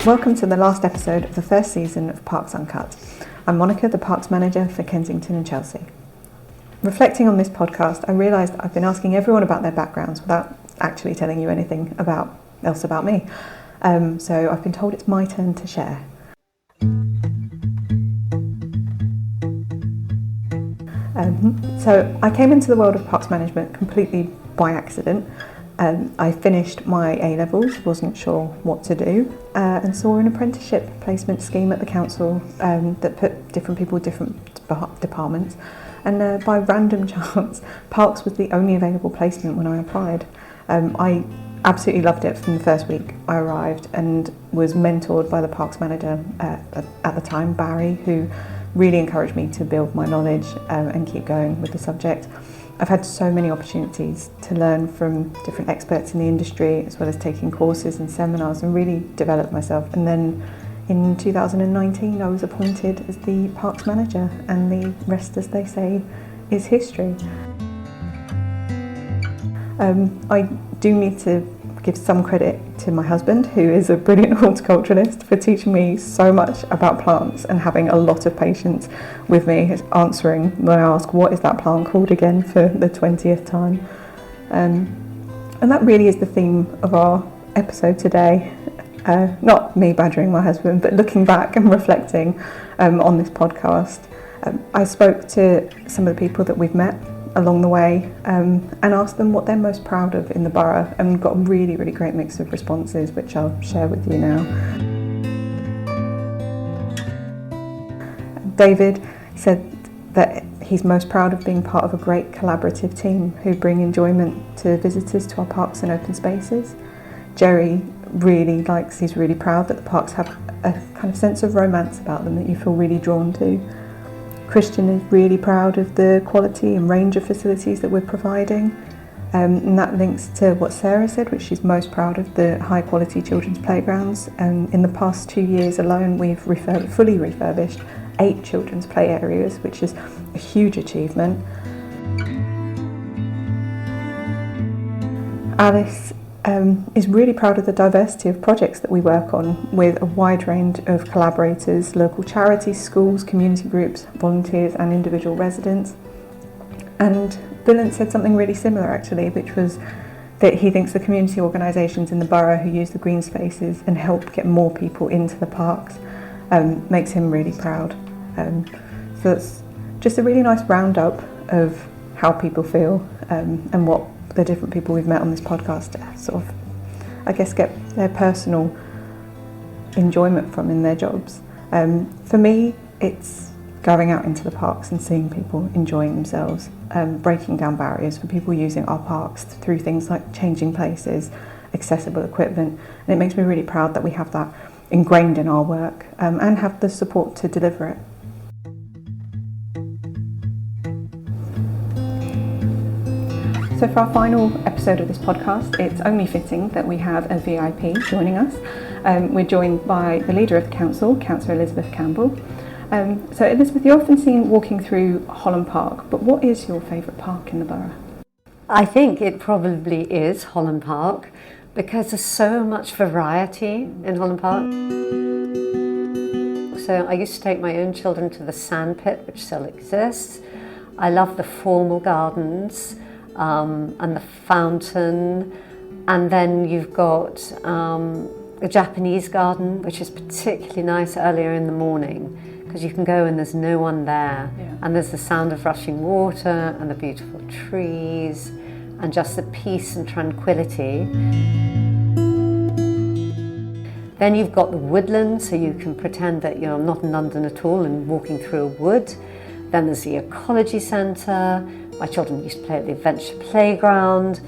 Welcome to the last episode of the first season of Parks Uncut. I'm Monica, the Parks Manager for Kensington and Chelsea. Reflecting on this podcast, I realised I've been asking everyone about their backgrounds without actually telling you anything else about me. So I've been told it's my turn to share. So I came into the world of parks management completely by accident. I finished my A-levels, wasn't sure what to do, and saw an apprenticeship placement scheme at the council that put different people in different departments. And by random chance, parks was the only available placement when I applied. I absolutely loved it from the first week I arrived and was mentored by the parks manager at the time, Barry, who really encouraged me to build my knowledge and keep going with the subject. I've had so many opportunities to learn from different experts in the industry, as well as taking courses and seminars, and really develop myself. And then in 2019 I was appointed as the parks manager, and the rest, as they say, is history. I do need to give some credit to my husband, who is a brilliant horticulturalist, for teaching me so much about plants and having a lot of patience with me, answering when I ask what is that plant called again for the 20th time. And that really is the theme of our episode today. Not me badgering my husband, but looking back and reflecting on this podcast. I spoke to some of the people that we've met along the way and asked them what they're most proud of in the borough, and got a really, really great mix of responses, which I'll share with you now. David said that he's most proud of being part of a great collaborative team who bring enjoyment to visitors to our parks and open spaces. Jerry he's really proud that the parks have a kind of sense of romance about them that you feel really drawn to. Christian is really proud of the quality and range of facilities that we're providing, and that links to what Sarah said, which she's most proud of, the high quality children's playgrounds. In the past 2 years alone, we've fully refurbished 8 children's play areas, which is a huge achievement. Alice is really proud of the diversity of projects that we work on, with a wide range of collaborators, local charities, schools, community groups, volunteers and individual residents. And Billen said something really similar actually, which was that he thinks the community organisations in the borough who use the green spaces and help get more people into the parks makes him really proud. So it's just a really nice roundup of how people feel and what the different people we've met on this podcast sort of, I guess, get their personal enjoyment from in their jobs. For me, it's going out into the parks and seeing people enjoying themselves, breaking down barriers for people using our parks through things like changing places, accessible equipment, and it makes me really proud that we have that ingrained in our work and have the support to deliver it. So for our final episode of this podcast, it's only fitting that we have a VIP joining us. We're joined by the leader of the council, Councillor Elizabeth Campbell. So Elizabeth, you're often seen walking through Holland Park, but what is your favourite park in the borough? I think it probably is Holland Park, because there's so much variety in Holland Park. So I used to take my own children to the sand pit, which still exists. I love the formal gardens. And the fountain, and then you've got a Japanese garden, which is particularly nice earlier in the morning, because you can go and there's no one there, and there's the sound of rushing water and the beautiful trees and just the peace and tranquility. Then you've got the woodland, so you can pretend that you're not in London at all and walking through a wood. Then there's the ecology centre. My children used to play at the adventure playground.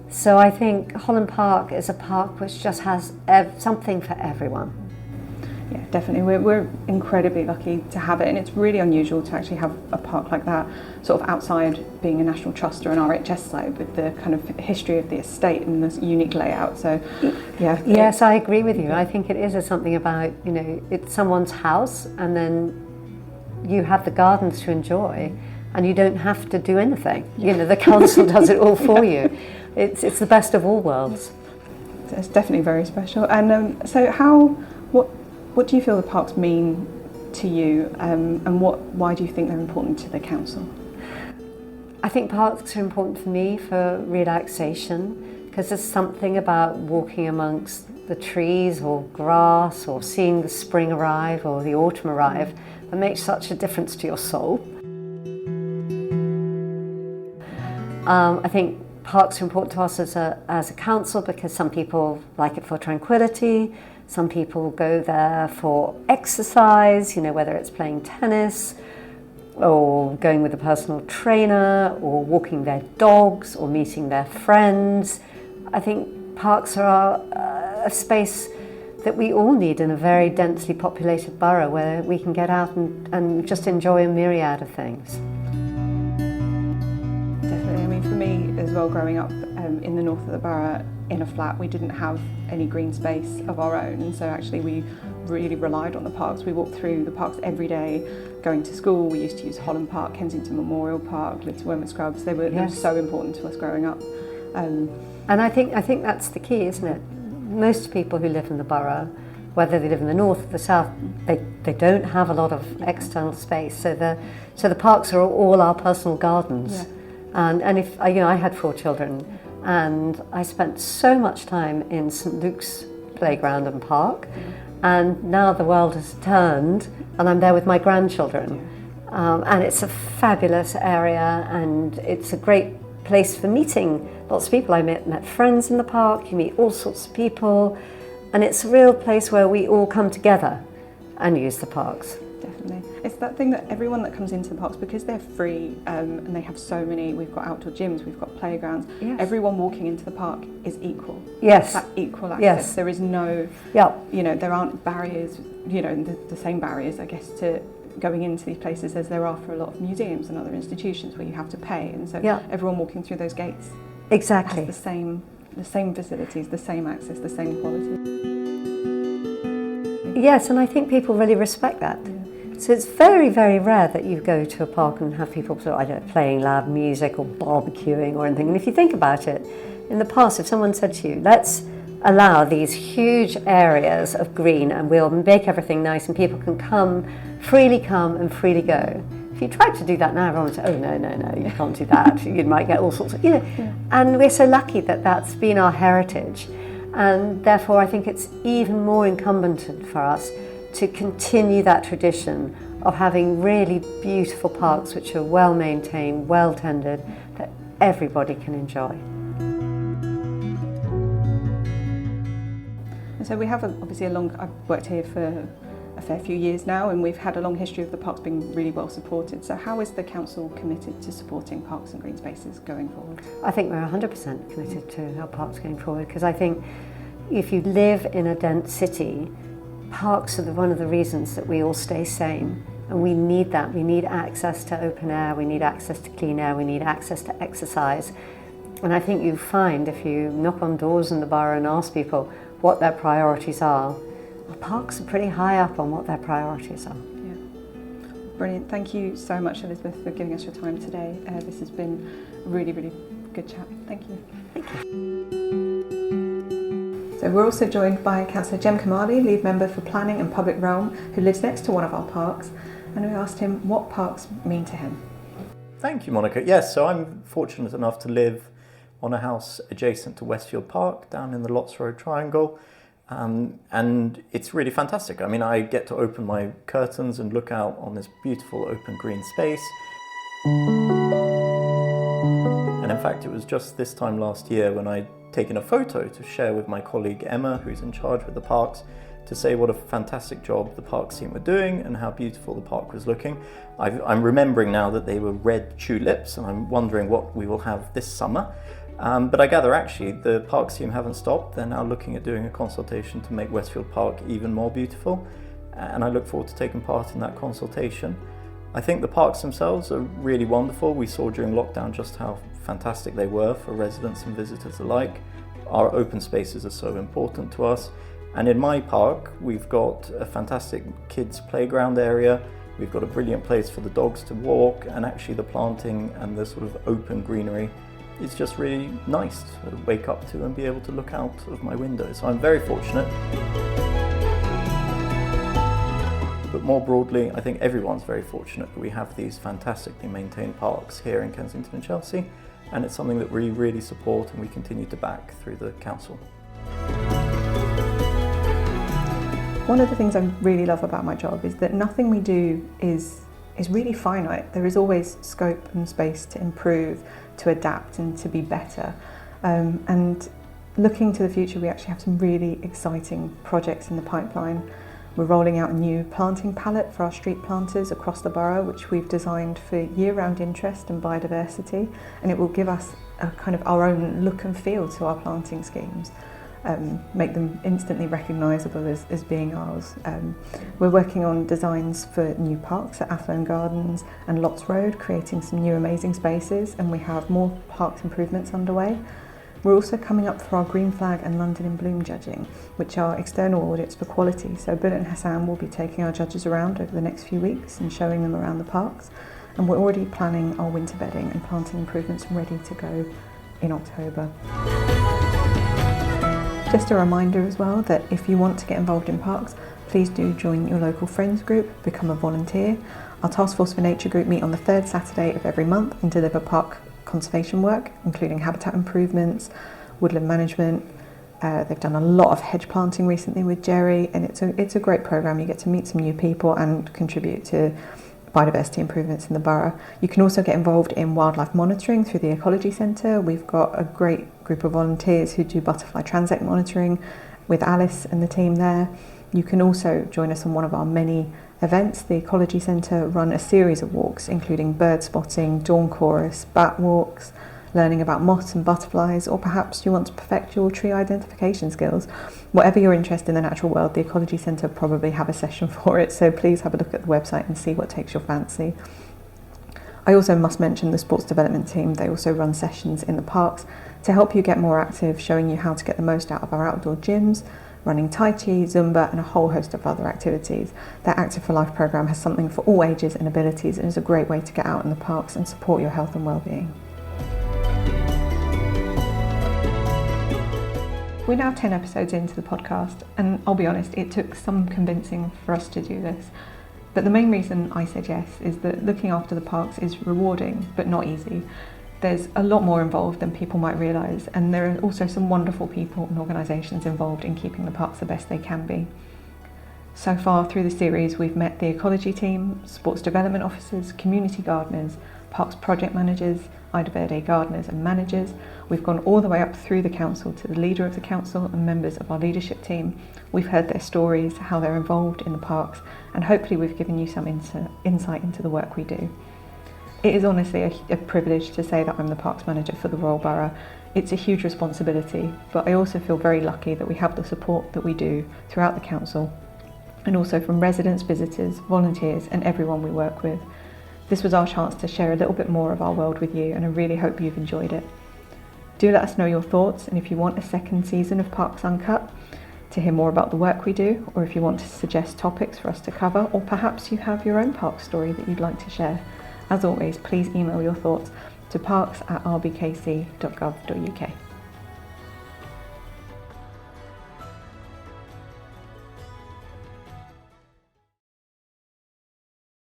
So I think Holland Park is a park which just has something for everyone. Yeah, definitely. We're incredibly lucky to have it, and it's really unusual to actually have a park like that sort of outside being a National Trust or an RHS site, with the kind of history of the estate and this unique layout. So yeah. Yes, I agree with you. I think it is something about, it's someone's house, and then you have the gardens to enjoy, and you don't have to do anything. The council does it all for you. It's the best of all worlds. It's definitely very special. And so how What do you feel the parks mean to you, and why do you think they're important to the council? I think parks are important for me for relaxation, because there's something about walking amongst the trees or grass or seeing the spring arrive or the autumn arrive that makes such a difference to your soul. I think parks are important to us as a council because some people like it for tranquility, some people go there for exercise, whether it's playing tennis or going with a personal trainer or walking their dogs or meeting their friends. I think parks are a space that we all need in a very densely populated borough where we can get out and just enjoy a myriad of things. Definitely. I mean, for me as well, growing up in the north of the borough in a flat, we didn't have any green space of our own, and so actually we really relied on the parks. We walked through the parks every day going to school. We used to use Holland Park, Kensington Memorial Park, Little Women Scrubs. They were so important to us growing up. And I think that's the key, isn't it? Most people who live in the borough, whether they live in the north or the south, they don't have a lot of external space. So the parks are all our personal gardens. Yeah. And if I had 4 children, and I spent so much time in St Luke's playground and park, and now the world has turned, and I'm there with my grandchildren, and it's a fabulous area, and it's a great place for meeting lots of people. I met friends in the park. You meet all sorts of people, and it's a real place where we all come together and use the parks. Definitely. It's that thing that everyone that comes into the parks, because they're free and they have so many, we've got outdoor gyms, we've got playgrounds, everyone walking into the park is equal. Yes. It's that equal access. Yes. There is no, there aren't barriers, the same barriers, I guess, to going into these places as there are for a lot of museums and other institutions where you have to pay. And so everyone walking through those gates exactly has the same facilities, the same access, the same quality. Yes, and I think people really respect that. So it's very, very rare that you go to a park and have people playing loud music or barbecuing or anything. And if you think about it, in the past, if someone said to you, let's allow these huge areas of green and we'll make everything nice and people can come and freely go. If you tried to do that now, everyone would say, oh, no, you can't do that. You might get all sorts of, And we're so lucky that that's been our heritage. And therefore, I think it's even more incumbent for us to continue that tradition of having really beautiful parks which are well maintained, well tended, that everybody can enjoy. And so we have obviously I've worked here for a fair few years now, and we've had a long history of the parks being really well supported. So how is the council committed to supporting parks and green spaces going forward? I think we're 100% committed to our parks going forward, because I think if you live in a dense city, parks are one of the reasons that we all stay sane, and we need that. We need access to open air, we need access to clean air, we need access to exercise. And I think you find if you knock on doors in the borough and ask people what their priorities are, well, parks are pretty high up on what their priorities are. Yeah. Brilliant. Thank you so much, Elizabeth, for giving us your time today. This has been a really, really good chat. Thank you. Thank you. So we're also joined by Cllr Cem Kemahli, lead member for planning and public realm, who lives next to one of our parks, and we asked him what parks mean to him. Thank you, Monica. Yes, so I'm fortunate enough to live on a house adjacent to Westfield Park down in the Lots Road Triangle, and it's really fantastic. I mean, I get to open my curtains and look out on this beautiful open green space. And in fact, it was just this time last year when I'd taken a photo to share with my colleague Emma, who's in charge with the parks, to say what a fantastic job the parks team were doing and how beautiful the park was looking. I'm remembering now that they were red tulips, and I'm wondering what we will have this summer. But I gather actually the parks team haven't stopped. They're now looking at doing a consultation to make Westfield Park even more beautiful, and I look forward to taking part in that consultation. I think the parks themselves are really wonderful. We saw during lockdown just how fantastic they were for residents and visitors alike. Our open spaces are so important to us. And in my park, we've got a fantastic kids' playground area. We've got a brilliant place for the dogs to walk, and actually the planting and the sort of open greenery is just really nice to wake up to and be able to look out of my window. So I'm very fortunate. But more broadly, I think everyone's very fortunate that we have these fantastically maintained parks here in Kensington and Chelsea, and it's something that we really support and we continue to back through the council. One of the things I really love about my job is that nothing we do is really finite. There is always scope and space to improve, to adapt and to be better. And looking to the future, we actually have some really exciting projects in the pipeline. We're rolling out a new planting palette for our street planters across the borough, which we've designed for year-round interest and biodiversity, and it will give us a kind of our own look and feel to our planting schemes. Make them instantly recognisable as being ours. We're working on designs for new parks at Athlone Gardens and Lots Road, creating some new amazing spaces, and we have more parks improvements underway. We're also coming up for our Green Flag and London in Bloom judging, which are external audits for quality. So Bill and Hassan will be taking our judges around over the next few weeks and showing them around the parks. And we're already planning our winter bedding and planting improvements ready to go in October. Just a reminder as well that if you want to get involved in parks, please do join your local friends group, become a volunteer. Our Task Force for Nature group meet on the third Saturday of every month and deliver park conservation work, including habitat improvements, woodland management. They've done a lot of hedge planting recently with Jerry, and it's a great programme. You get to meet some new people and contribute to biodiversity improvements in the borough. You can also get involved in wildlife monitoring through the Ecology Centre. We've got a great group of volunteers who do butterfly transect monitoring with Alice and the team there. You can also join us on one of our many events. The Ecology Centre run a series of walks, including bird spotting, dawn chorus, bat walks, learning about moths and butterflies, or perhaps you want to perfect your tree identification skills. Whatever your interest in the natural world, the Ecology Centre probably have a session for it, so please have a look at the website and see what takes your fancy. I also must mention the sports development team. They also run sessions in the parks to help you get more active, showing you how to get the most out of our outdoor gyms, running Tai Chi, Zumba and a whole host of other activities. Their Active for Life programme has something for all ages and abilities and is a great way to get out in the parks and support your health and well-being. We're now 10 episodes into the podcast, and I'll be honest, it took some convincing for us to do this. But the main reason I said yes is that looking after the parks is rewarding, but not easy. There's a lot more involved than people might realise, and there are also some wonderful people and organisations involved in keeping the parks the best they can be. So far through the series, we've met the ecology team, sports development officers, community gardeners, parks project managers, Ida Verde gardeners and managers. We've gone all the way up through the council to the leader of the council and members of our leadership team. We've heard their stories, how they're involved in the parks, and hopefully we've given you some insight into the work we do. It is honestly a privilege to say that I'm the parks manager for the Royal Borough. It's a huge responsibility, but I also feel very lucky that we have the support that we do throughout the council, and also from residents, visitors, volunteers and everyone we work with. This was our chance to share a little bit more of our world with you, and I really hope you've enjoyed it. Do let us know your thoughts, and if you want a second season of Parks Uncut to hear more about the work we do, or if you want to suggest topics for us to cover, or perhaps you have your own park story that you'd like to share, as always, please email your thoughts to parks@rbkc.gov.uk.